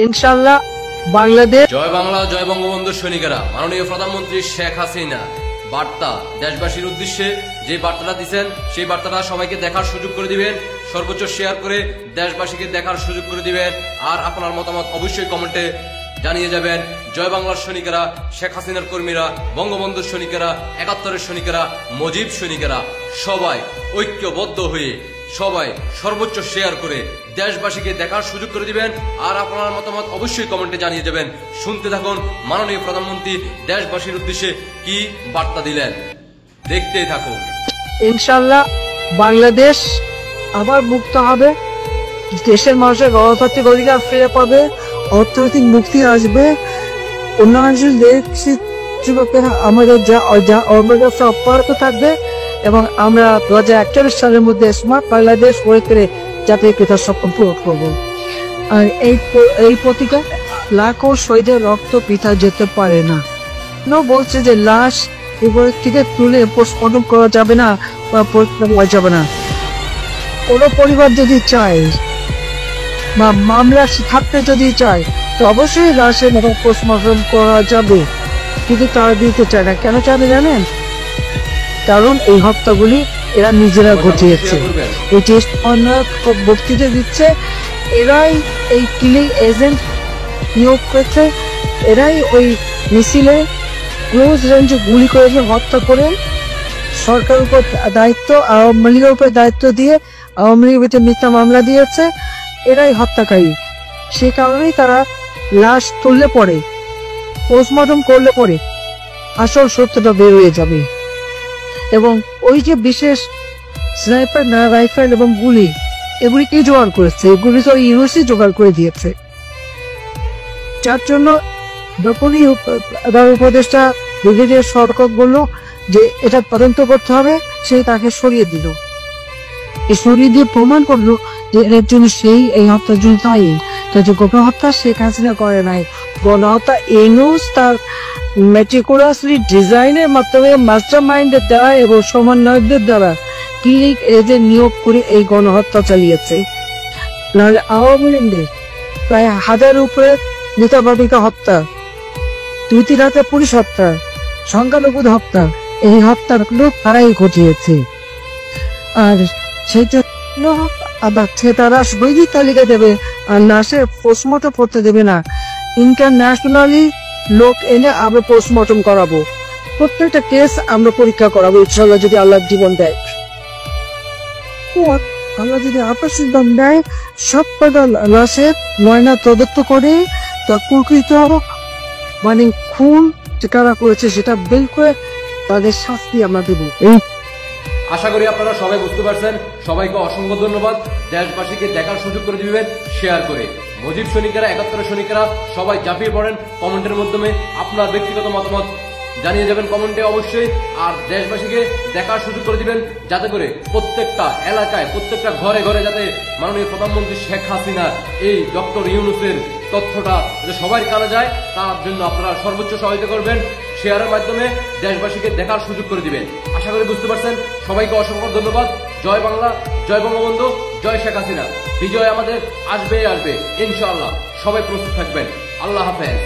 ইনশাআল্লাহ বাংলাদেশ। জয় বাংলা, জয় বঙ্গবন্ধু সৈনিকেরা। মাননীয় প্রধানমন্ত্রী শেখ হাসিনা বার্তা দেশবাসীর উদ্দেশ্যে যে বার্তাটা দিচ্ছেন সেই বার্তাটা সবাইকে দেখার সুযোগ করে দিবেন, সর্বোচ্চ শেয়ার করে দেশবাসীকে দেখার সুযোগ করে দিবেন। আর আপনার মতামত অবশ্যই কমেন্টে জানিয়ে যাবেন। জয় বাংলার সৈনিকেরা, শেখ হাসিনার কর্মীরা, বঙ্গবন্ধুর সৈনিকেরা, ৭১-এর সৈনিকেরা, মুজিব সৈনিকেরা সবাই ঐক্যবদ্ধ হয়ে সবাই সর্বোচ্চ শেয়ার করে দেশবাসীকে দেখার সুযোগ করে দিবেন। আর আপনার মতামত অবশ্যই কমেন্টে জানিয়ে যাবেন। শুনতে থাকুন মাননীয় প্রধানমন্ত্রী দেশবাসীর উদ্দেশ্যে কি বার্তা দিলেন, দেখতেই থাকুন। ইনশাআল্লাহ বাংলাদেশ আবার মুক্ত হবে, দেশের মানুষের গণতান্ত্রিক অধিকার ফিরে পাবে, অর্থনৈতিক মুক্তি আসবে, অন্যান্য দেশের যুবকেরা আমাদের যা অবদান অব্যাহত থাকবে এবং আমরা 2041 সালের মধ্যে স্মার্ট বাংলাদেশ গড়ে তুলে জাতীয় পিতা স্বপ্ন পূরণ করবো। আর এই প্রতিজ্ঞা লাখো শহীদের রক্ত পিতা যেতে পারে না। বলছে যে লাশ উপর থেকে তুলে পোস্টমর্টম করা যাবে না বা পরীক্ষা করা যাবে না। কোনো পরিবার যদি চায় বা মামলা থাকতে যদি চায় তো অবশ্যই লাশের পোস্টমর্টম করা যাবে, কিন্তু তারা দিতে চায় না। কেন চায় না জানেন? কারণ এই হত্যাগুলি এরা নিজেরা ঘটিয়েছে। এই যে বক্তৃতা দিচ্ছে, এরাই এই কিলিং এজেন্ট নিয়োগ করেছে, এরাই ওই মিছিলে ক্লোজ রেঞ্জে গুলি করে হত্যা করে সরকারের উপর দায়িত্ব, আওয়ামী লীগের উপর দায়িত্ব দিয়ে আওয়ামী লীগের ভিতরে মিথ্যা মামলা দিয়েছে। এরাই হত্যাকারী। সে কারণেই তারা লাশ তুললে পরে, পোস্টমর্টম করলে পরে আসল সত্যটা বের হয়ে যাবে। এবং ওই যে বিশেষ স্নাইপার না রাইফেল এবং গুলি, এগুলি কে জোগাড় করেছে? এগুলি তো ইউনিভার্সিটি জোগাড় করে দিয়েছে। যার জন্য যখনই উপদেষ্টা ব্রিগেডিয়ার সরকার বলল যে এটা তদন্ত করতে হবে, সে তাকে সরিয়ে দিল। সরিয়ে দিয়ে প্রমাণ করলো যে এর জন্য সেই এই হত্যার জন্য তাই গণহত্যা শেখ হাসিনা করে নাই। গণহত্যা এনুস তার মেটিকুলাসলি ডিজাইনের মাধ্যমে মাস্টার মাইন্ডের দ্বারা এবং সমন্বয়কদের দ্বারা ক্লিনিক এজেন্ট নিয়োগ করে এই গণহত্যা চালিয়েছে। নাহলে আওয়ামী লীগের প্রায় 1000 উপরে নেতা বাবিকা হত্যা, 2-3 হাজার পুলিশ হত্যা, সংখ্যালঘু হত্যা, এই হত্যাগুলো তারাই ঘটিয়েছে। আর সেই জন্য আবার তারা বৈধ তালিকা দেবে আর লাশের পোস্টমর্টম করতে দেবে না। ইন্টারন্যাশনালি লোক এনে আমরা পোস্টমর্টম করাবো, প্রত্যেকটা কেস আমরা পরীক্ষা করাবো ইনশাল্লাহ, যদি আল্লাহ জীবন দেয়। আল্লাহ যদি আপসিক দাম দেয়, সব কটা লাশের ময়না তদন্ত করে তা প্রকৃত মানে খুন কারা করেছে সেটা বের করে তাদের শাস্তি আমরা দেবো। আশা করি আপনারা সবাই বুঝতে পারছেন। সবাইকে অসংখ্য ধন্যবাদ। দেশবাসীকে দেখার সুযোগ করে দিবেন শেয়ার করে। মুজিব সৈনিকেরা, ৭১-এর সৈনিকেরা সবাই ঝাঁপিয়ে পড়েন। কমেন্টের মাধ্যমে আপনার ব্যক্তিগত মতামত জানিয়ে যাবেন কমেন্টে অবশ্যই। আর দেশবাসীকে দেখার সুযোগ করে দিবেন, যাতে করে প্রত্যেকটা এলাকায়, প্রত্যেকটা ঘরে ঘরে যাতে মাননীয় প্রধানমন্ত্রী শেখ হাসিনার এই ডক্টর ইউনূসের তথ্যটা সবাই কানে যায়, তার জন্য আপনারা সর্বোচ্চ সহায়তা করবেন। শেয়ারের মাধ্যমে দেশবাসীকে দেখার সুযোগ করে দিবেন। আশা করি বুঝতে পারছেন। সবাইকে অসংখ্য ধন্যবাদ। জয় বাংলা, জয় বঙ্গবন্ধু, জয় শেখ হাসিনা। বিজয় আমাদের আসবে আসবে ইনশাআল্লাহ। সবাই প্রস্তুত থাকবেন। আল্লাহ হাফেজ।